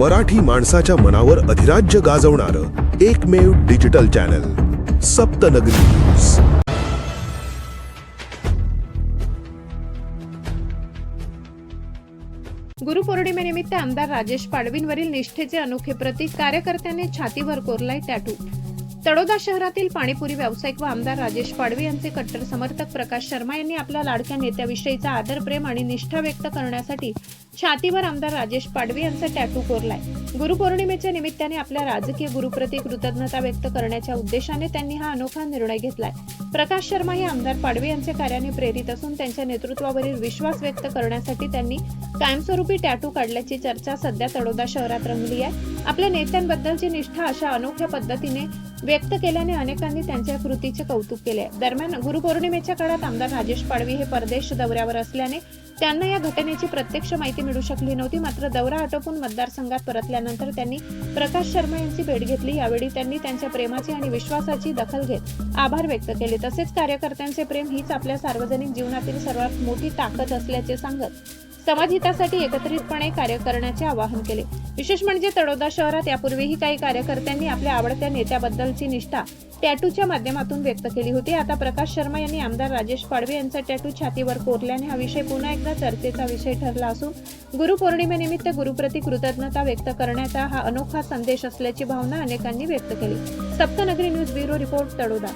मराठी माणसाच्या मनावर अधिराज्य गाजवणारं एकमेव डिजिटल चॅनल सप्तनगरी न्यूज। गुरुपौर्णिमेनिमित्त आमदार राजेश पाडवींवरील निष्ठेचे अनोखे प्रतीक कार्यकर्त्यांनी छातीवर कोरलाय टॅटू। तळोदा शहरातील पाणीपुरी व्यावसायिक व आमदार राजेश पाडवी यांचे कट्टर समर्थक प्रकाश शर्मा यांनी आपल्या लाडक्या नेत्याविषयीचा आदर प्रेम आणि निष्ठा व्यक्त करण्यासाठी छातीवर आमदार राजेश पाडवी यांचा टॅटू कोरलाय। गुरुपौर्णिमेच्या निमित्ताने आपल्या राजकीय गुरुप्रती कृतज्ञता व्यक्त करण्याच्या उद्देशाने त्यांनी हा अनोखा निर्णय घेतलाय। प्रकाश शर्मा हे आमदार पाडवी यांच्या कार्याने प्रेरित असून त्यांच्या नेतृत्वावरील विश्वास व्यक्त करण्यासाठी त्यांनी कायमस्वरूपी टॅटू काढल्याची चर्चा सध्या तळोदा शहरात रंगली आहे। आपल्या नेत्यांबद्दलची निष्ठा अशा अनोख्या पद्धतीने व्यक्त केल्याने अनेकांनी त्यांच्या कृतीचे कौतुक केले। दरम्यान गुरुपौर्णिमेच्या काळात आमदार राजेश पाडवी हे परदेश दौऱ्यावर असल्याने त्यांना या घटनेची प्रत्यक्ष माहिती मिळू शकली नव्हती। मात्र दौरा आटोपून मतदारसंघात परतल्यानंतर त्यांनी प्रकाश शर्मा यांची भेट घेतली। यावेळी त्यांनी त्यांच्या प्रेमाची आणि विश्वासाची दखल घेत आभार व्यक्त केले। तसेच कार्यकर्त्यांचे प्रेम हीच आपल्या सार्वजनिक जीवनातील सर्वात मोठी ताकद असल्याचे सांगत समाजहितासाठी एकत्रितपणे कार्य करण्याचे आवाहन केले। विशेष म्हणजे तळोदा शहरात यापूर्वीही काही कार्यकर्त्यांनी आपल्या आवडत्या नेत्याबद्दलची निष्ठा टॅटूच्या माध्यमातून व्यक्त केली होती। आता प्रकाश शर्मा यांनी आमदार राजेश पाडवी यांचा टॅटू छातीवर कोरल्याने हा विषय पुन्हा एकदा चर्चेचा विषय ठरला असून गुरुपौर्णिमेनिमित्त गुरुप्रती कृतज्ञता व्यक्त करण्याचा हा अनोखा संदेश असल्याची भावना अनेकांनी व्यक्त केली। सप्तनगरी न्यूज ब्युरो रिपोर्ट तळोदा।